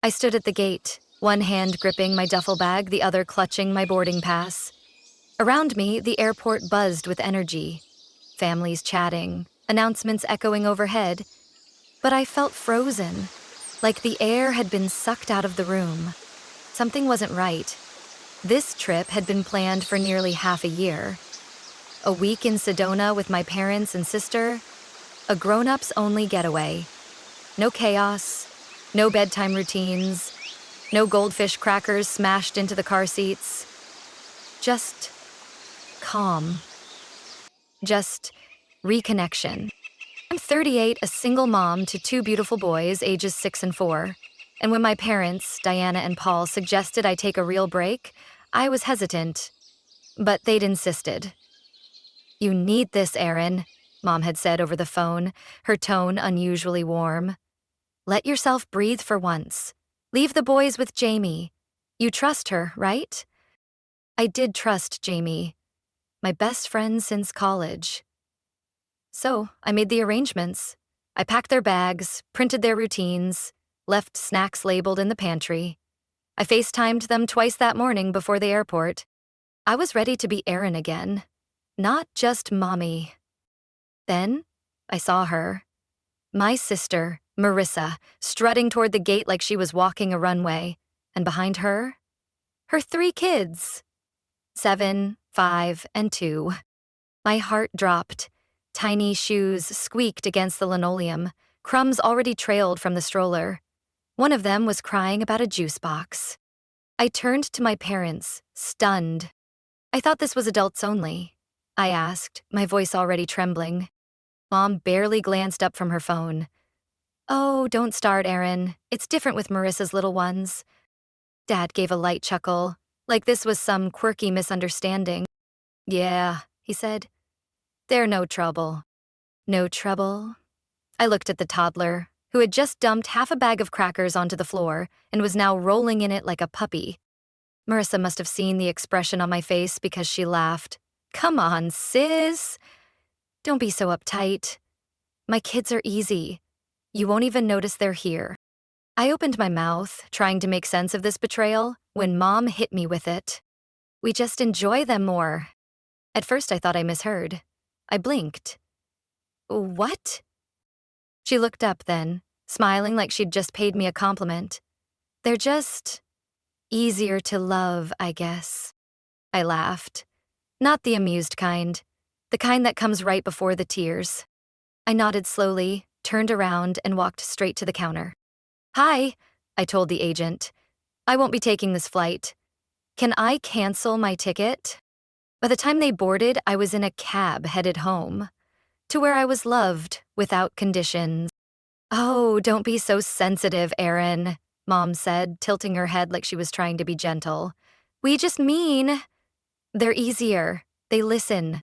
I stood at the gate, one hand gripping my duffel bag, the other clutching my boarding pass. Around me, the airport buzzed with energy. Families chatting, announcements echoing overhead. But I felt frozen, like the air had been sucked out of the room. Something wasn't right. This trip had been planned for nearly half a year. A week in Sedona with my parents and sister, a grown-ups only getaway. No chaos, no bedtime routines, no goldfish crackers smashed into the car seats. Just calm. Just reconnection. I'm 38, a single mom to two beautiful boys, ages 6 and 4. And when my parents, Diana and Paul, suggested I take a real break, I was hesitant. But they'd insisted. "You need this, Erin," Mom had said over the phone, her tone unusually warm. "Let yourself breathe for once. Leave the boys with Jamie. You trust her, right?" I did trust Jamie, my best friend since college. So I made the arrangements. I packed their bags, printed their routines, left snacks labeled in the pantry. I FaceTimed them twice that morning before the airport. I was ready to be Erin again, not just mommy. Then I saw her, my sister, Marissa, strutting toward the gate like she was walking a runway, and behind her, her 3 kids, 7, 5, and 2. My heart dropped. Tiny shoes squeaked against the linoleum, crumbs already trailed from the stroller. One of them was crying about a juice box. I turned to my parents, stunned. "I thought this was adults only," I asked, my voice already trembling. Mom barely glanced up from her phone. "Oh, don't start, Erin. It's different with Marissa's little ones." Dad gave a light chuckle, like this was some quirky misunderstanding. "Yeah," he said. "They're no trouble." No trouble? I looked at the toddler, who had just dumped half a bag of crackers onto the floor and was now rolling in it like a puppy. Marissa must have seen the expression on my face because she laughed. "Come on, sis. Don't be so uptight. My kids are easy. You won't even notice they're here." I opened my mouth, trying to make sense of this betrayal, when Mom hit me with it. "We just enjoy them more." At first I thought I misheard. I blinked. "What?" She looked up then, smiling like she'd just paid me a compliment. "They're just easier to love, I guess." I laughed. Not the amused kind, the kind that comes right before the tears. I nodded slowly, turned around, and walked straight to the counter. "Hi," I told the agent. "I won't be taking this flight. Can I cancel my ticket?" By the time they boarded, I was in a cab headed home, to where I was loved without conditions. "Oh, don't be so sensitive, Erin," Mom said, tilting her head like she was trying to be gentle. "We just mean they're easier. They listen."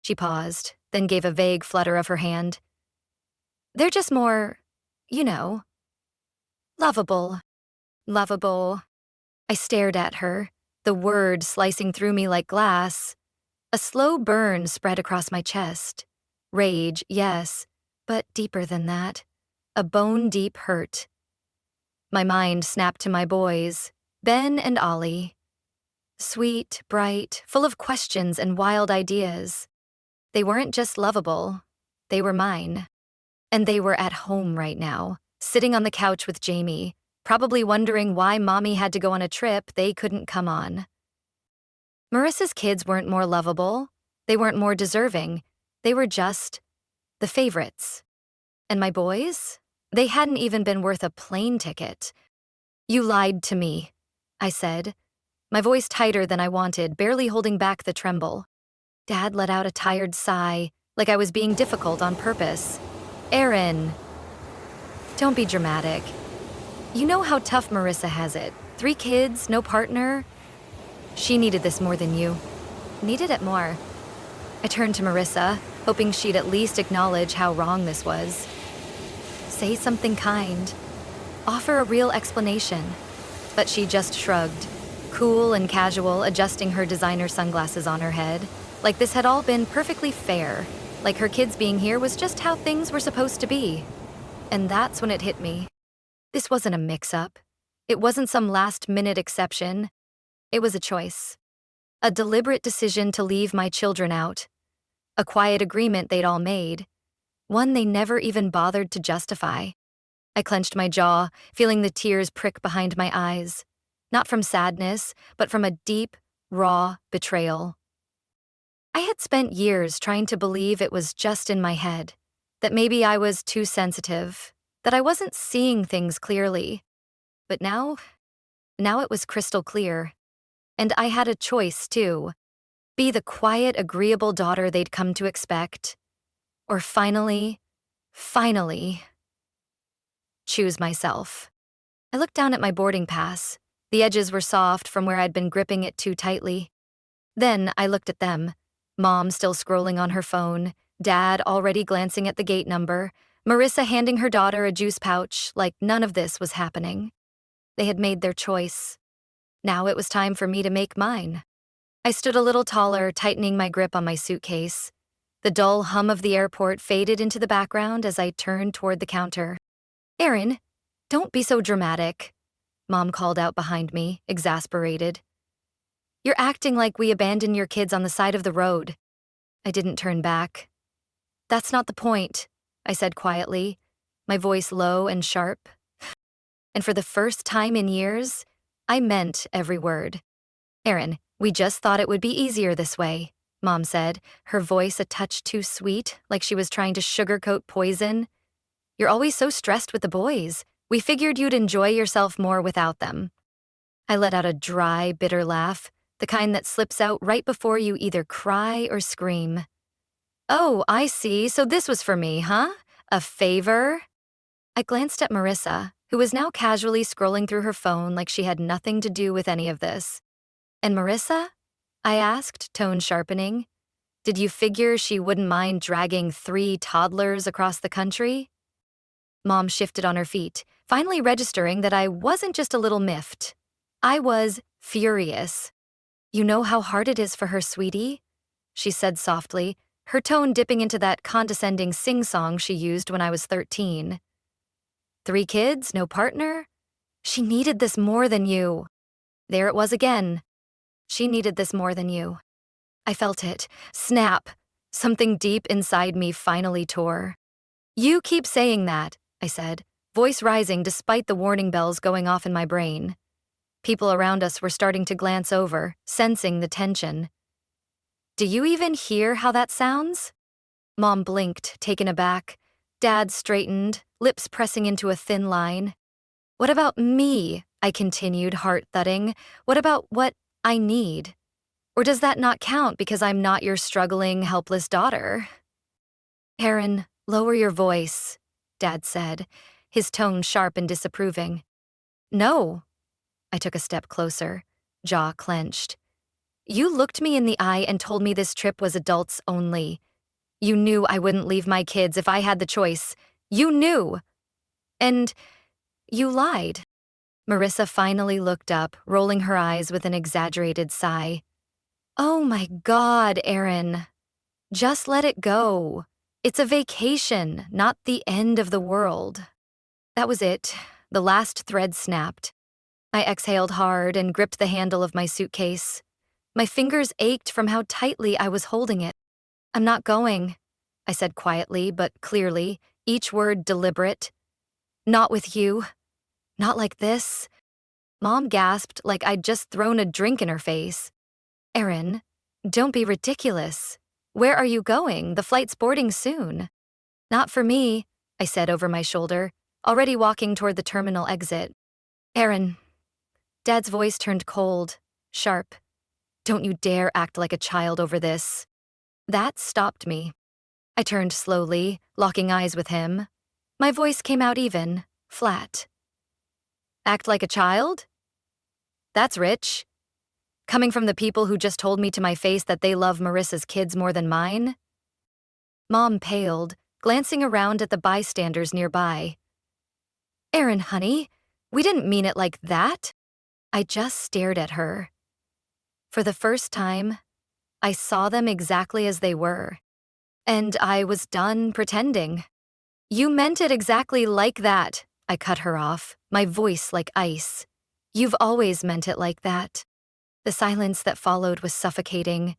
She paused, then gave a vague flutter of her hand. "They're just more, you know, lovable." Lovable. I stared at her, the word slicing through me like glass. A slow burn spread across my chest. Rage, yes, but deeper than that. A bone-deep hurt. My mind snapped to my boys, Ben and Ollie. Sweet, bright, full of questions and wild ideas. They weren't just lovable, they were mine. And they were at home right now, sitting on the couch with Jamie, probably wondering why Mommy had to go on a trip they couldn't come on. Marissa's kids weren't more lovable, they weren't more deserving, they were just the favorites. And my boys? They hadn't even been worth a plane ticket. "You lied to me," I said, my voice tighter than I wanted, barely holding back the tremble. Dad let out a tired sigh, like I was being difficult on purpose. "Erin, don't be dramatic. You know how tough Marissa has it. 3 kids, no partner. She needed this more than you. Needed it more." I turned to Marissa, hoping she'd at least acknowledge how wrong this was. Say something kind. Offer a real explanation. But she just shrugged, cool and casual, adjusting her designer sunglasses on her head, like this had all been perfectly fair, like her kids being here was just how things were supposed to be. And that's when it hit me. This wasn't a mix-up. It wasn't some last-minute exception. It was a choice. A deliberate decision to leave my children out. A quiet agreement they'd all made. One they never even bothered to justify. I clenched my jaw, feeling the tears prick behind my eyes. Not from sadness, but from a deep, raw betrayal. I had spent years trying to believe it was just in my head, that maybe I was too sensitive, that I wasn't seeing things clearly. But now it was crystal clear. And I had a choice, too. Be the quiet, agreeable daughter they'd come to expect. Or finally, choose myself. I looked down at my boarding pass. The edges were soft from where I'd been gripping it too tightly. Then I looked at them. Mom still scrolling on her phone, Dad already glancing at the gate number, Marissa handing her daughter a juice pouch like none of this was happening. They had made their choice. Now it was time for me to make mine. I stood a little taller, tightening my grip on my suitcase. The dull hum of the airport faded into the background as I turned toward the counter. "Erin, don't be so dramatic," Mom called out behind me, exasperated. "You're acting like we abandoned your kids on the side of the road." I didn't turn back. "That's not the point," I said quietly, my voice low and sharp. And for the first time in years, I meant every word. "Erin, we just thought it would be easier this way," Mom said, her voice a touch too sweet, like she was trying to sugarcoat poison. "You're always so stressed with the boys. We figured you'd enjoy yourself more without them." I let out a dry, bitter laugh, the kind that slips out right before you either cry or scream. "Oh, I see, so this was for me, huh? A favor?" I glanced at Marissa, who was now casually scrolling through her phone like she had nothing to do with any of this. "And Marissa?" I asked, tone sharpening. "Did you figure she wouldn't mind dragging 3 toddlers across the country?" Mom shifted on her feet, finally registering that I wasn't just a little miffed. I was furious. "You know how hard it is for her, sweetie?" she said softly, her tone dipping into that condescending sing-song she used when I was 13. 3 kids, no partner? She needed this more than you. There it was again. She needed this more than you. I felt it. Snap. Something deep inside me finally tore. "You keep saying that," I said, voice rising despite the warning bells going off in my brain. People around us were starting to glance over, sensing the tension. "Do you even hear how that sounds?" Mom blinked, taken aback. Dad straightened, lips pressing into a thin line. "What about me?" I continued, heart thudding. "What about what I need? Or does that not count because I'm not your struggling, helpless daughter?" "Erin, lower your voice," Dad said, his tone sharp and disapproving. "No." I took a step closer, jaw clenched. "You looked me in the eye and told me this trip was adults only. You knew I wouldn't leave my kids if I had the choice. You knew. And you lied." Marissa finally looked up, rolling her eyes with an exaggerated sigh. "Oh my God, Erin. Just let it go. It's a vacation, not the end of the world." That was it. The last thread snapped. I exhaled hard and gripped the handle of my suitcase. My fingers ached from how tightly I was holding it. "I'm not going," I said quietly but clearly, each word deliberate. "Not with you. Not like this." Mom gasped like I'd just thrown a drink in her face. "Erin, don't be ridiculous. Where are you going? The flight's boarding soon." "Not for me," I said over my shoulder, already walking toward the terminal exit. "Erin." Dad's voice turned cold, sharp. "Don't you dare act like a child over this." That stopped me. I turned slowly, locking eyes with him. My voice came out even, flat. "Act like a child? That's rich. Coming from the people who just told me to my face that they love Marissa's kids more than mine." Mom paled, glancing around at the bystanders nearby. "Erin, honey, we didn't mean it like that." I just stared at her. For the first time, I saw them exactly as they were. And I was done pretending. "You meant it exactly like that," I cut her off, my voice like ice. You've always meant it like that. The silence that followed was suffocating.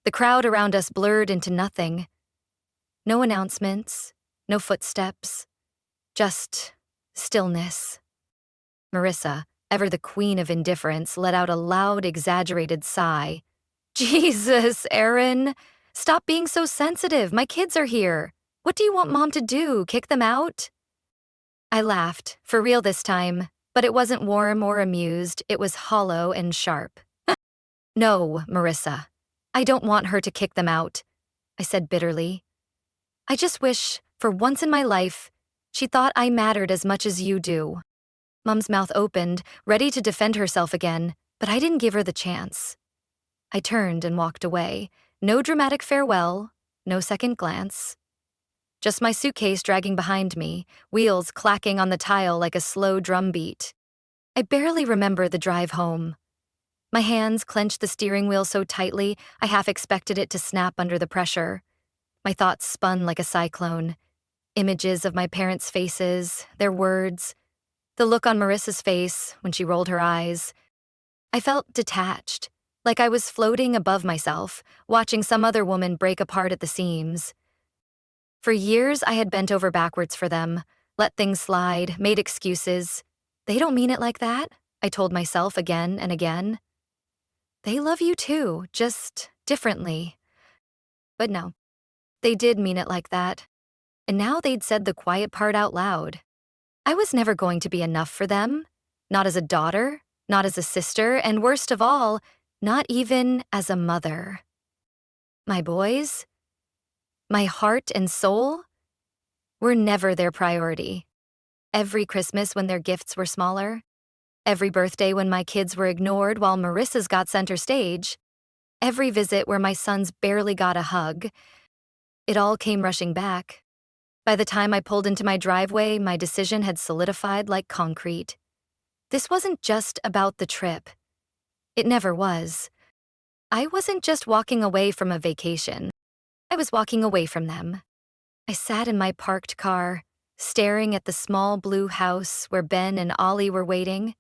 The crowd around us blurred into nothing. No announcements, no footsteps, just stillness. Marissa, ever the queen of indifference, let out a loud, exaggerated sigh. Jesus, Erin! Stop being so sensitive. My kids are here. What do you want Mom to do? Kick them out? I laughed, for real this time, but it wasn't warm or amused. It was hollow and sharp. No, Marissa. I don't want her to kick them out, I said bitterly. I just wish, for once in my life, she thought I mattered as much as you do. Mom's mouth opened, ready to defend herself again, but I didn't give her the chance. I turned and walked away. No dramatic farewell, no second glance. Just my suitcase dragging behind me, wheels clacking on the tile like a slow drum beat. I barely remember the drive home. My hands clenched the steering wheel so tightly I half expected it to snap under the pressure. My thoughts spun like a cyclone. Images of my parents' faces, their words, the look on Marissa's face when she rolled her eyes. I felt detached, like I was floating above myself, watching some other woman break apart at the seams. For years, I had bent over backwards for them, let things slide, made excuses. They don't mean it like that, I told myself again and again. They love you too, just differently. But no, they did mean it like that. And now they'd said the quiet part out loud. I was never going to be enough for them, not as a daughter, not as a sister, and worst of all, not even as a mother. My boys, my heart and soul, were never their priority. Every Christmas when their gifts were smaller, every birthday when my kids were ignored while Marissa's got center stage, every visit where my sons barely got a hug, it all came rushing back. By the time I pulled into my driveway, my decision had solidified like concrete. This wasn't just about the trip. It never was. I wasn't just walking away from a vacation. I was walking away from them. I sat in my parked car, staring at the small blue house where Ben and Ollie were waiting,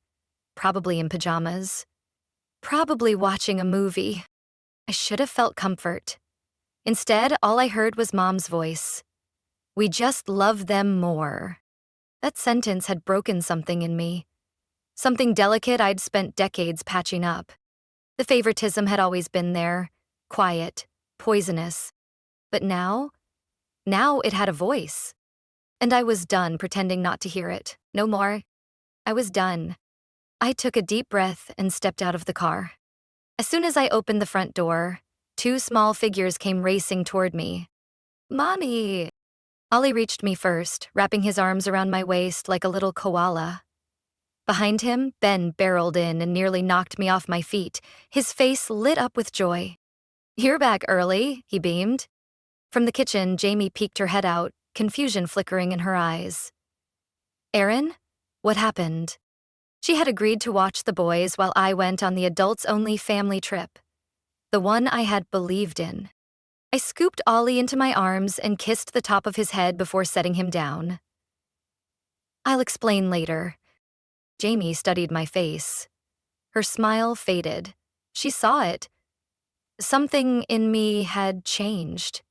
probably in pajamas, probably watching a movie. I should have felt comfort. Instead, all I heard was Mom's voice. We just love them more. That sentence had broken something in me. Something delicate I'd spent decades patching up. The favoritism had always been there, quiet, poisonous. But now it had a voice. And I was done pretending not to hear it. No more. I was done. I took a deep breath and stepped out of the car. As soon as I opened the front door, two small figures came racing toward me. Mommy! Ollie reached me first, wrapping his arms around my waist like a little koala. Behind him, Ben barreled in and nearly knocked me off my feet, his face lit up with joy. You're back early, he beamed. From the kitchen, Jamie peeked her head out, confusion flickering in her eyes. Erin? What happened? She had agreed to watch the boys while I went on the adults-only family trip. The one I had believed in. I scooped Ollie into my arms and kissed the top of his head before setting him down. I'll explain later. Jamie studied my face. Her smile faded. She saw it. Something in me had changed.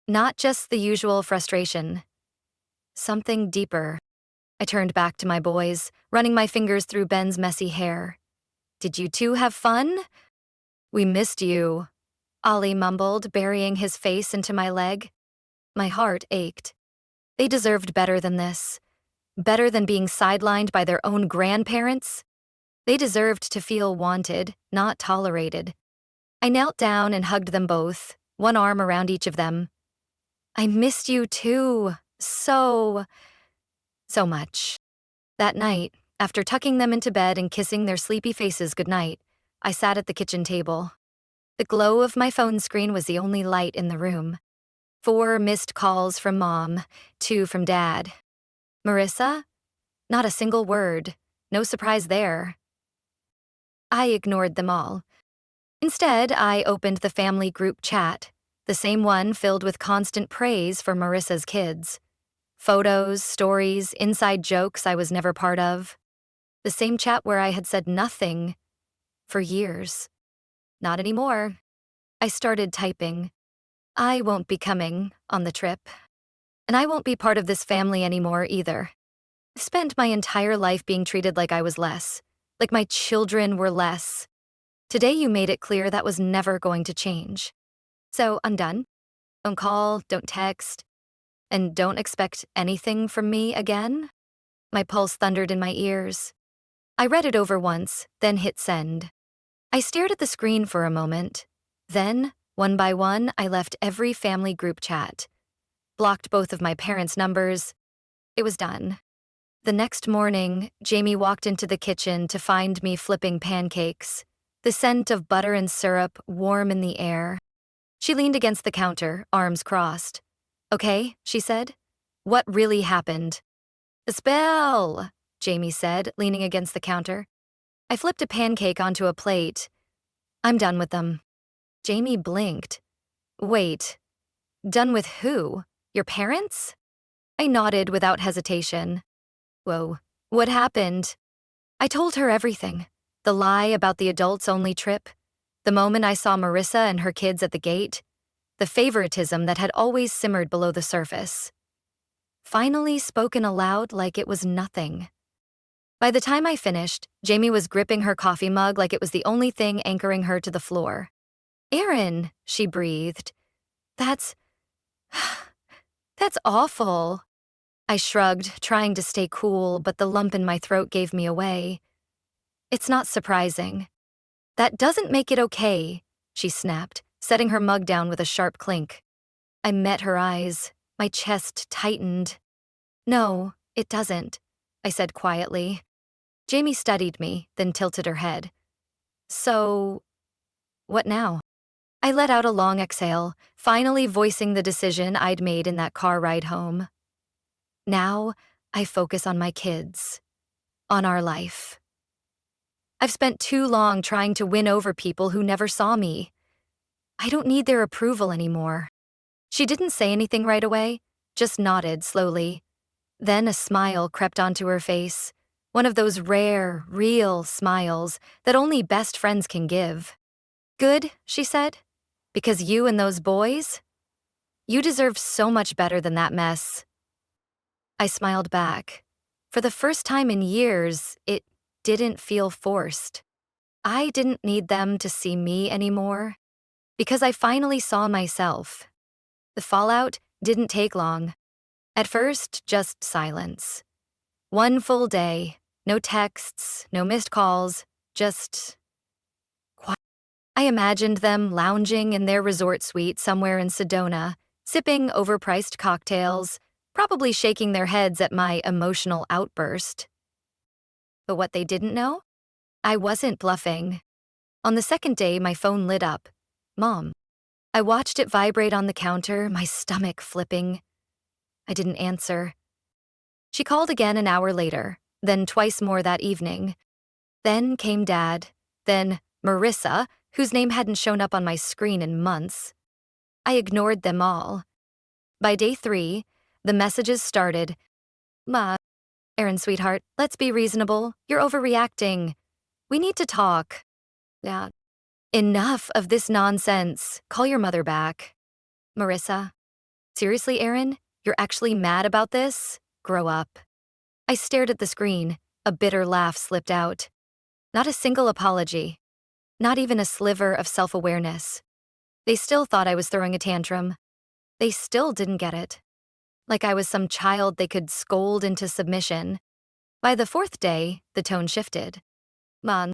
Not just the usual frustration. Something deeper. I turned back to my boys, running my fingers through Ben's messy hair. Did you two have fun? We missed you, Ollie mumbled, burying his face into my leg. My heart ached. They deserved better than this. Better than being sidelined by their own grandparents. They deserved to feel wanted, not tolerated. I knelt down and hugged them both, one arm around each of them. I missed you too, so much. That night, after tucking them into bed and kissing their sleepy faces goodnight, I sat at the kitchen table. The glow of my phone screen was the only light in the room. 4 missed calls from Mom, 2 from Dad. Marissa? Not a single word. No surprise there. I ignored them all. Instead, I opened the family group chat, the same one filled with constant praise for Marissa's kids. Photos, stories, inside jokes I was never part of. The same chat where I had said nothing for years. Not anymore. I started typing. I won't be coming on the trip. And I won't be part of this family anymore either. I've spent my entire life being treated like I was less, like my children were less. Today you made it clear that was never going to change. So I'm done. Don't call, don't text, and don't expect anything from me again. My pulse thundered in my ears. I read it over once, then hit send. I stared at the screen for a moment. Then, one by one, I left every family group chat. Blocked both of my parents' numbers. It was done. The next morning, Jamie walked into the kitchen to find me flipping pancakes, the scent of butter and syrup warm in the air. She leaned against the counter, arms crossed. "Okay," she said. "What really happened?" "A spell," Jamie said, leaning against the counter. I flipped a pancake onto a plate. "I'm done with them." Jamie blinked. "Wait, done with who? Your parents?" I nodded without hesitation. "Whoa, what happened?" I told her everything. The lie about the adults-only trip, the moment I saw Marissa and her kids at the gate, the favoritism that had always simmered below the surface. Finally spoken aloud like it was nothing. By the time I finished, Jamie was gripping her coffee mug like it was the only thing anchoring her to the floor. "Erin," she breathed. That's awful." I shrugged, trying to stay cool, but the lump in my throat gave me away. "It's not surprising." "That doesn't make it okay," she snapped, setting her mug down with a sharp clink. I met her eyes. My chest tightened. "No, it doesn't," I said quietly. Jamie studied me, then tilted her head. "So, what now?" I let out a long exhale, finally voicing the decision I'd made in that car ride home. Now, I focus on my kids, on our life. I've spent too long trying to win over people who never saw me. I don't need their approval anymore. She didn't say anything right away, just nodded slowly. Then a smile crept onto her face, one of those rare, real smiles that only best friends can give. "Good," she said, "because you and those boys, you deserve so much better than that mess." I smiled back. For the first time in years, it didn't feel forced. I didn't need them to see me anymore, because I finally saw myself. The fallout didn't take long. At first, just silence. One full day, no texts, no missed calls, just quiet. I imagined them lounging in their resort suite somewhere in Sedona, sipping overpriced cocktails, probably shaking their heads at my emotional outburst. But what they didn't know? I wasn't bluffing. On the second day, my phone lit up. "Mom." I watched it vibrate on the counter, my stomach flipping. I didn't answer. She called again an hour later, then twice more that evening. Then came Dad, then Marissa, whose name hadn't shown up on my screen in months. I ignored them all. By day 3, the messages started. "Ma, Erin, sweetheart, let's be reasonable. You're overreacting. We need to talk." "Yeah. Enough of this nonsense. Call your mother back." "Marissa, seriously, Erin? You're actually mad about this? Grow up." I stared at the screen. A bitter laugh slipped out. Not a single apology. Not even a sliver of self-awareness. They still thought I was throwing a tantrum. They still didn't get it. Like I was some child they could scold into submission. By the 4th day, the tone shifted. "Mom,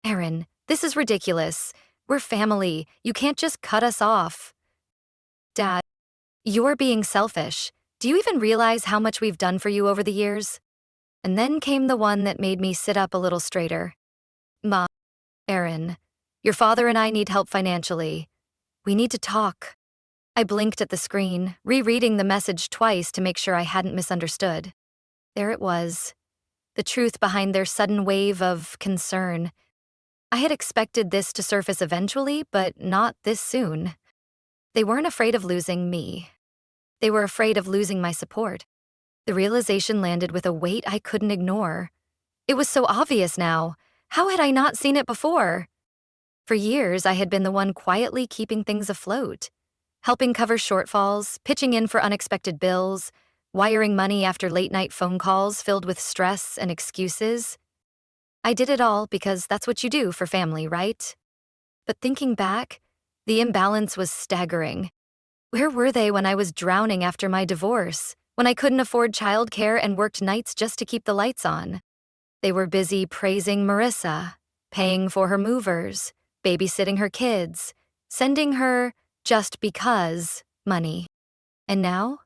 Erin, this is ridiculous. We're family. You can't just cut us off." "Dad, you're being selfish. Do you even realize how much we've done for you over the years?" And then came the one that made me sit up a little straighter. "Mom, Erin, your father and I need help financially. We need to talk." I blinked at the screen, rereading the message twice to make sure I hadn't misunderstood. There it was. The truth behind their sudden wave of concern. I had expected this to surface eventually, but not this soon. They weren't afraid of losing me. They were afraid of losing my support. The realization landed with a weight I couldn't ignore. It was so obvious now. How had I not seen it before? For years, I had been the one quietly keeping things afloat, helping cover shortfalls, pitching in for unexpected bills, wiring money after late-night phone calls filled with stress and excuses. I did it all because that's what you do for family, right? But thinking back, the imbalance was staggering. Where were they when I was drowning after my divorce, when I couldn't afford childcare and worked nights just to keep the lights on? They were busy praising Marissa, paying for her movers, babysitting her kids, sending her just because money. And now?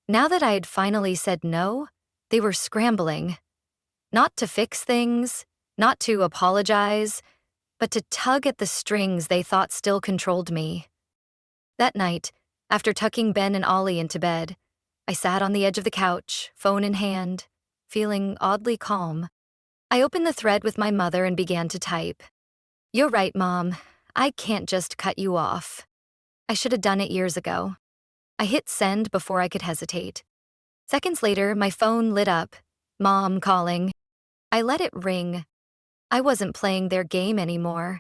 Now that I had finally said no, they were scrambling. Not to fix things, not to apologize, but to tug at the strings they thought still controlled me. That night, after tucking Ben and Ollie into bed, I sat on the edge of the couch, phone in hand, feeling oddly calm. I opened the thread with my mother and began to type. "You're right, Mom. I can't just cut you off. I should have done it years ago." I hit send before I could hesitate. Seconds later, my phone lit up. Mom calling. I let it ring. I wasn't playing their game anymore.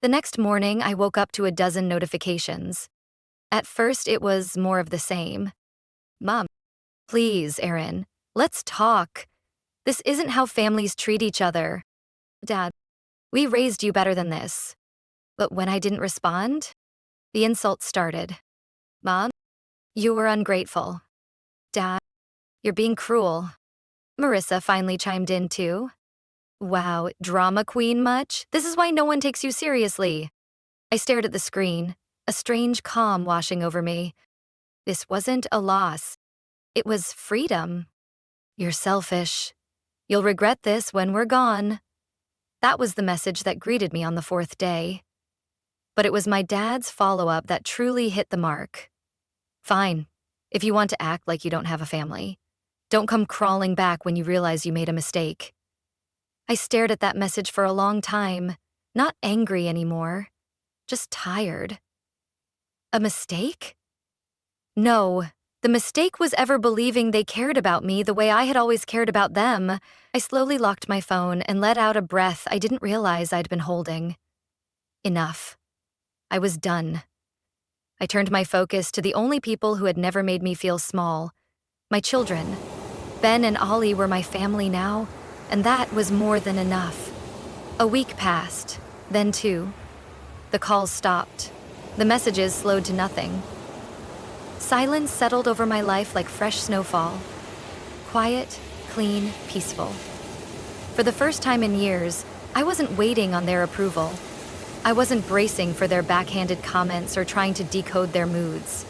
The next morning, I woke up to a dozen notifications. At first, it was more of the same. "Mom, please, Erin, let's talk. This isn't how families treat each other. Dad, we raised you better than this." But when I didn't respond, the insults started. "Mom, you were ungrateful. Dad, you're being cruel." Marissa finally chimed in too. "Wow, drama queen much? This is why no one takes you seriously." I stared at the screen, a strange calm washing over me. This wasn't a loss. It was freedom. "You're selfish. You'll regret this when we're gone." That was the message that greeted me on the fourth day. But it was my dad's follow-up that truly hit the mark. "Fine, if you want to act like you don't have a family. Don't come crawling back when you realize you made a mistake." I stared at that message for a long time, not angry anymore, just tired. A mistake? No, the mistake was ever believing they cared about me the way I had always cared about them. I slowly locked my phone and let out a breath I didn't realize I'd been holding. Enough. I was done. I turned my focus to the only people who had never made me feel small, my children. Ben and Ollie were my family now, and that was more than enough. A week passed, then two. The calls stopped. The messages slowed to nothing. Silence settled over my life like fresh snowfall. Quiet, clean, peaceful. For the first time in years, I wasn't waiting on their approval. I wasn't bracing for their backhanded comments or trying to decode their moods.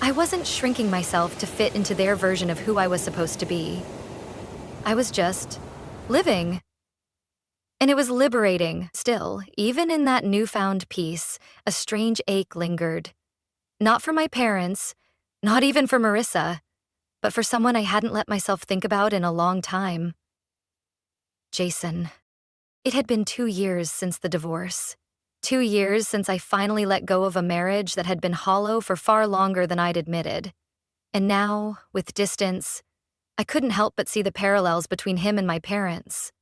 I wasn't shrinking myself to fit into their version of who I was supposed to be. I was just living. And it was liberating. Still, even in that newfound peace, a strange ache lingered. Not for my parents, not even for Marissa, but for someone I hadn't let myself think about in a long time. Jason. It had been 2 years since the divorce. 2 years since I finally let go of a marriage that had been hollow for far longer than I'd admitted. And now, with distance, I couldn't help but see the parallels between him and my parents.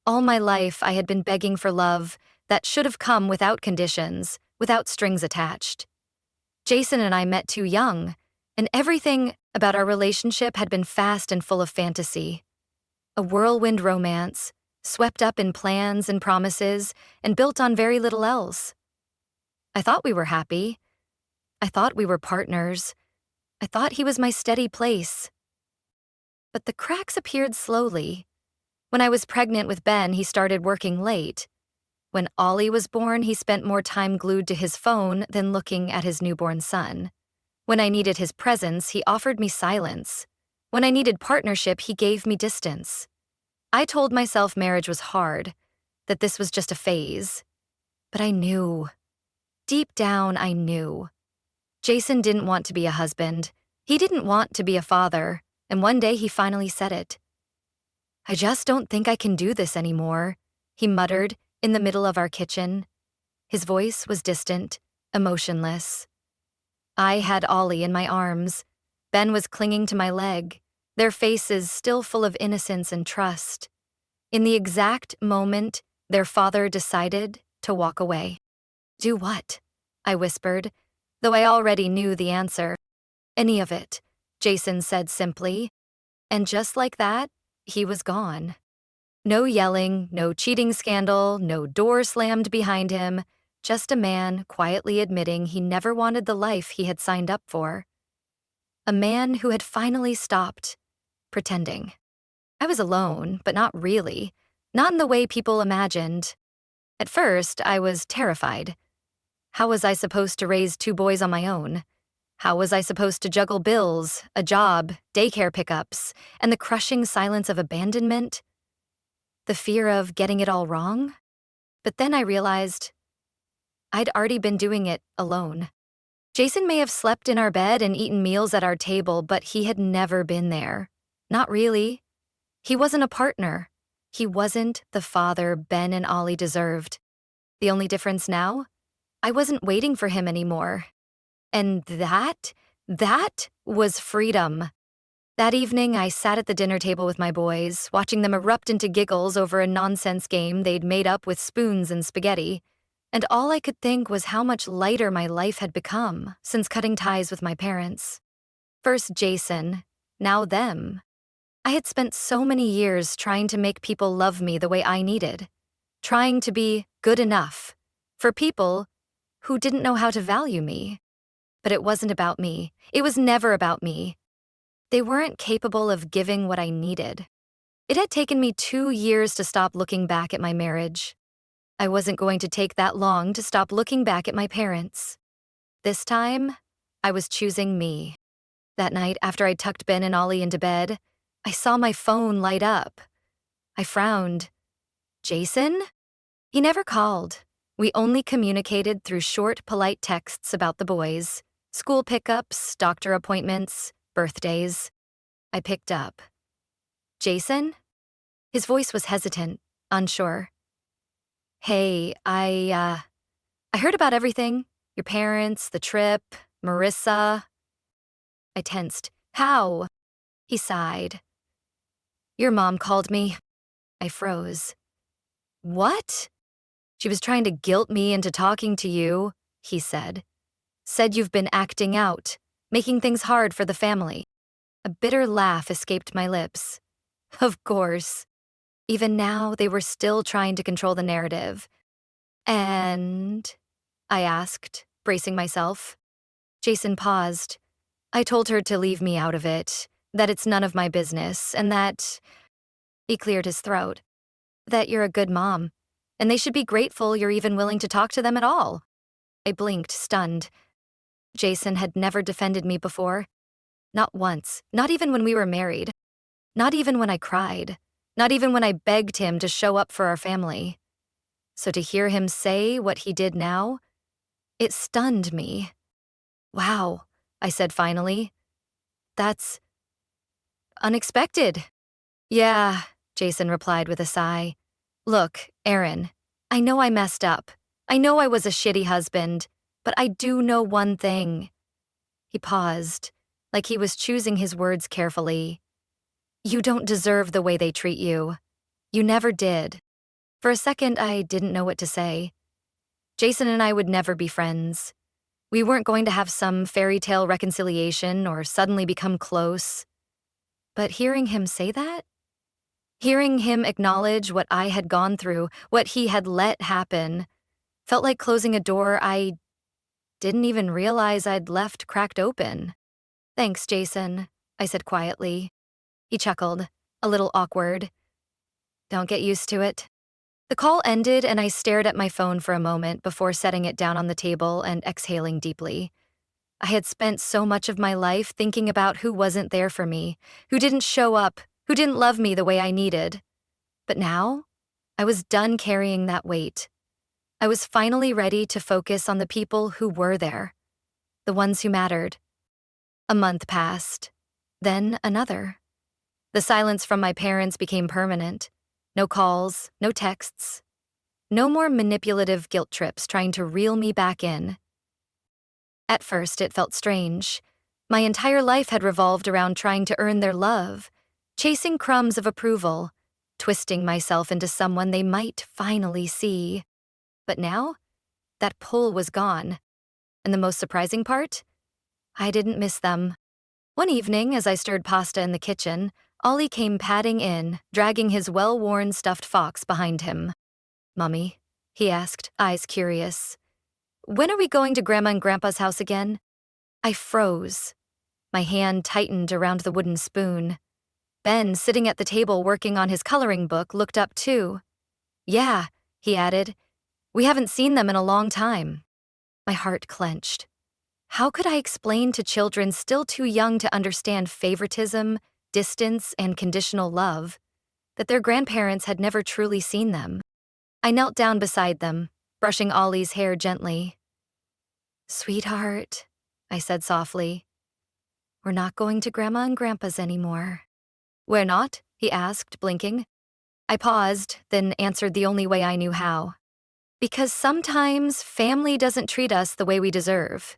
All my life, I had been begging for love that should have come without conditions, without strings attached. Jason and I met too young, and everything about our relationship had been fast and full of fantasy. A whirlwind romance, swept up in plans and promises, and built on very little else. I thought we were happy. I thought we were partners. I thought he was my steady place. But the cracks appeared slowly. When I was pregnant with Ben, he started working late. When Ollie was born, he spent more time glued to his phone than looking at his newborn son. When I needed his presence, he offered me silence. When I needed partnership, he gave me distance. I told myself marriage was hard, that this was just a phase. But I knew. Deep down, I knew. Jason didn't want to be a husband. He didn't want to be a father, and one day he finally said it. "I just don't think I can do this anymore," he muttered in the middle of our kitchen. His voice was distant, emotionless. I had Ollie in my arms. Ben was clinging to my leg. their faces still full of innocence and trust. In the exact moment their father decided to walk away. "Do what?" I whispered, though I already knew the answer. "Any of it," Jason said simply. And just like that, he was gone. No yelling, no cheating scandal, no door slammed behind him, just a man quietly admitting he never wanted the life he had signed up for. A man who had finally stopped pretending. I was alone, but not really. Not in the way people imagined. At first, I was terrified. How was I supposed to raise 2 boys on my own? How was I supposed to juggle bills, a job, daycare pickups, and the crushing silence of abandonment? The fear of getting it all wrong? But then I realized I'd already been doing it alone. Jason may have slept in our bed and eaten meals at our table, but he had never been there. Not really. He wasn't a partner. He wasn't the father Ben and Ollie deserved. The only difference now? I wasn't waiting for him anymore. And that was freedom. That evening, I sat at the dinner table with my boys, watching them erupt into giggles over a nonsense game they'd made up with spoons and spaghetti. And all I could think was how much lighter my life had become since cutting ties with my parents. First Jason, now them. I had spent so many years trying to make people love me the way I needed, trying to be good enough for people who didn't know how to value me. But it wasn't about me. It was never about me. They weren't capable of giving what I needed. It had taken me 2 years to stop looking back at my marriage. I wasn't going to take that long to stop looking back at my parents. This time, I was choosing me. That night, after I tucked Ben and Ollie into bed, I saw my phone light up. I frowned. Jason? He never called. We only communicated through short, polite texts about the boys, school pickups, doctor appointments, birthdays. I picked up. Jason? His voice was hesitant, unsure. "Hey, I heard about everything. Your parents, the trip, Marissa." I tensed. "How?" He sighed. "Your mom called me." I froze. "What?" "She was trying to guilt me into talking to you," he said. "Said you've been acting out, making things hard for the family." A bitter laugh escaped my lips. Of course. Even now, they were still trying to control the narrative. "And?" I asked, bracing myself. Jason paused. "I told her to leave me out of it, that it's none of my business, and that—" He cleared his throat. "That you're a good mom, and they should be grateful you're even willing to talk to them at all." I blinked, stunned. Jason had never defended me before. Not once, not even when we were married. Not even when I cried. Not even when I begged him to show up for our family. So to hear him say what he did now, it stunned me. "Wow," I said finally. "That's unexpected." "Yeah," Jason replied with a sigh. "Look, Aaron, I know I messed up. I know I was a shitty husband, but I do know one thing." He paused, like he was choosing his words carefully. "You don't deserve the way they treat you. You never did." For a second, I didn't know what to say. Jason and I would never be friends. We weren't going to have some fairy tale reconciliation or suddenly become close. But hearing him say that, hearing him acknowledge what I had gone through, what he had let happen, felt like closing a door I didn't even realize I'd left cracked open. "Thanks, Jason," I said quietly. He chuckled, a little awkward. "Don't get used to it." The call ended and I stared at my phone for a moment before setting it down on the table and exhaling deeply. I had spent so much of my life thinking about who wasn't there for me, who didn't show up, who didn't love me the way I needed. But now, I was done carrying that weight. I was finally ready to focus on the people who were there, the ones who mattered. A month passed, then another. The silence from my parents became permanent. No calls, no texts. No more manipulative guilt trips trying to reel me back in. At first, it felt strange. My entire life had revolved around trying to earn their love, chasing crumbs of approval, twisting myself into someone they might finally see. But now, that pull was gone. And the most surprising part? I didn't miss them. One evening, as I stirred pasta in the kitchen, Ollie came padding in, dragging his well-worn stuffed fox behind him. "Mummy?" he asked, eyes curious. "When are we going to Grandma and Grandpa's house again?" I froze. My hand tightened around the wooden spoon. Ben, sitting at the table working on his coloring book, looked up too. "Yeah," he added. "We haven't seen them in a long time." My heart clenched. How could I explain to children still too young to understand favoritism, distance, and conditional love that their grandparents had never truly seen them? I knelt down beside them, brushing Ollie's hair gently. "Sweetheart," I said softly, "we're not going to Grandma and Grandpa's anymore." "We're not?" he asked, blinking. I paused, then answered the only way I knew how. "Because sometimes family doesn't treat us the way we deserve.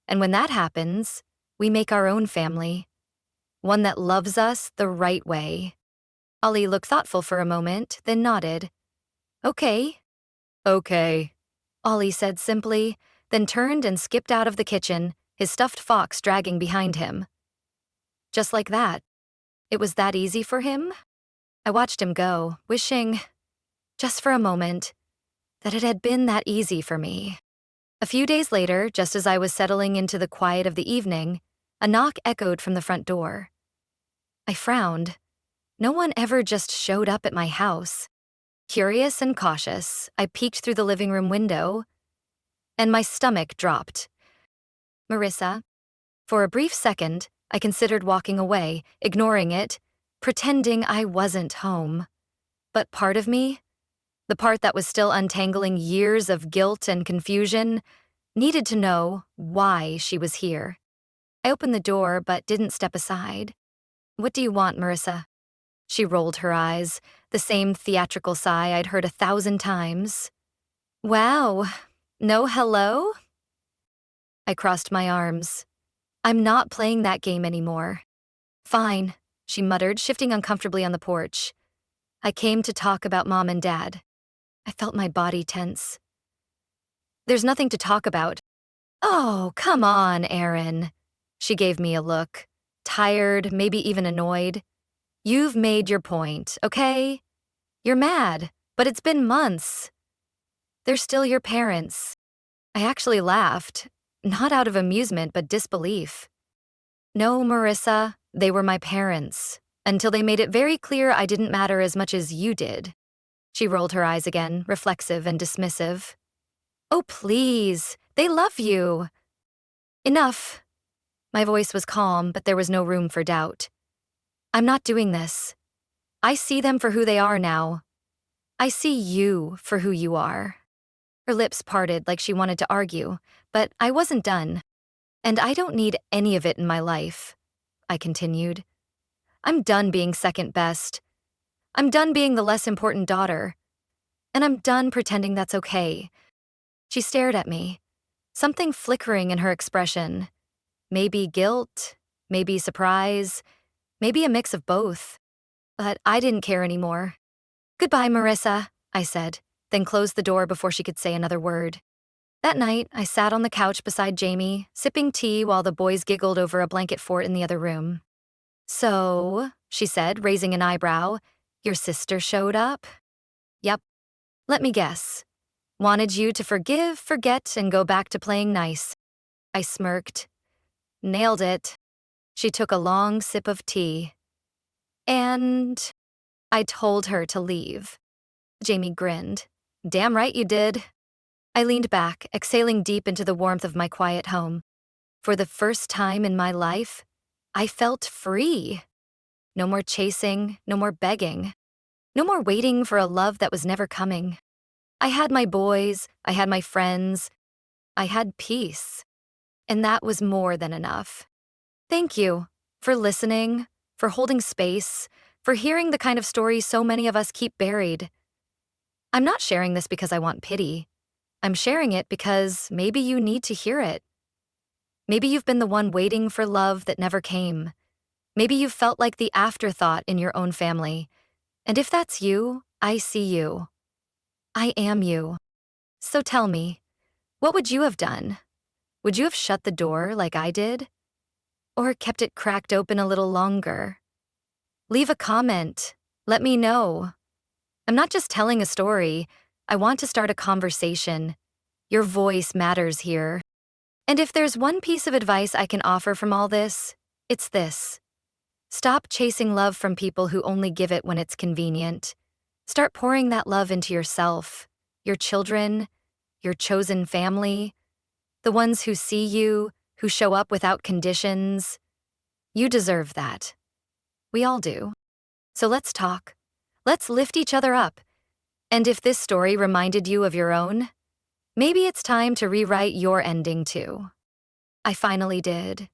And when that happens, we make our own family. One that loves us the right way." Ollie looked thoughtful for a moment, then nodded. "Okay." "Okay," Ollie said simply, then turned and skipped out of the kitchen, his stuffed fox dragging behind him. Just like that. It was that easy for him? I watched him go, wishing, just for a moment, that it had been that easy for me. A few days later, just as I was settling into the quiet of the evening, a knock echoed from the front door. I frowned. No one ever just showed up at my house. Curious and cautious, I peeked through the living room window, and my stomach dropped. "Marissa." For a brief second, I considered walking away, ignoring it, pretending I wasn't home. But part of me, the part that was still untangling years of guilt and confusion, needed to know why she was here. I opened the door but didn't step aside. "What do you want, Marissa?" She rolled her eyes, the same theatrical sigh I'd heard 1,000 times. "Wow, no hello?" I crossed my arms. "I'm not playing that game anymore." "Fine," she muttered, shifting uncomfortably on the porch. "I came to talk about Mom and Dad." I felt my body tense. "There's nothing to talk about." "Oh, come on, Erin." She gave me a look, tired, maybe even annoyed. "You've made your point, okay? You're mad, but it's been months. They're still your parents." I actually laughed, not out of amusement but disbelief. "No, Marissa, they were my parents, until they made it very clear I didn't matter as much as you did." She rolled her eyes again, reflexive and dismissive. "Oh, please, they love you." "Enough." My voice was calm, but there was no room for doubt. "I'm not doing this. I see them for who they are now. I see you for who you are." Her lips parted like she wanted to argue, but I wasn't done. "And I don't need any of it in my life," I continued. "I'm done being second best. I'm done being the less important daughter. And I'm done pretending that's okay." She stared at me, something flickering in her expression. Maybe guilt, maybe surprise, maybe a mix of both. But I didn't care anymore. "Goodbye, Marissa," I said, then closed the door before she could say another word. That night, I sat on the couch beside Jamie, sipping tea while the boys giggled over a blanket fort in the other room. "So," she said, raising an eyebrow, "your sister showed up?" "Yep. Let me guess. Wanted you to forgive, forget, and go back to playing nice." I smirked. "Nailed it." She took a long sip of tea. "And I told her to leave." Jamie grinned. "Damn right you did." I leaned back, exhaling deep into the warmth of my quiet home. For the first time in my life, I felt free. No more chasing, no more begging. No more waiting for a love that was never coming. I had my boys, I had my friends, I had peace. And that was more than enough. Thank you for listening, for holding space, for hearing the kind of stories so many of us keep buried. I'm not sharing this because I want pity. I'm sharing it because maybe you need to hear it. Maybe you've been the one waiting for love that never came. Maybe you've felt like the afterthought in your own family. And if that's you, I see you. I am you. So tell me, what would you have done? Would you have shut the door like I did? Or kept it cracked open a little longer? Leave a comment. Let me know. I'm not just telling a story. I want to start a conversation. Your voice matters here. And if there's one piece of advice I can offer from all this, it's this. Stop chasing love from people who only give it when it's convenient. Start pouring that love into yourself, your children, your chosen family, the ones who see you, who show up without conditions. You deserve that. We all do. So let's talk. Let's lift each other up. And if this story reminded you of your own, maybe it's time to rewrite your ending too. I finally did.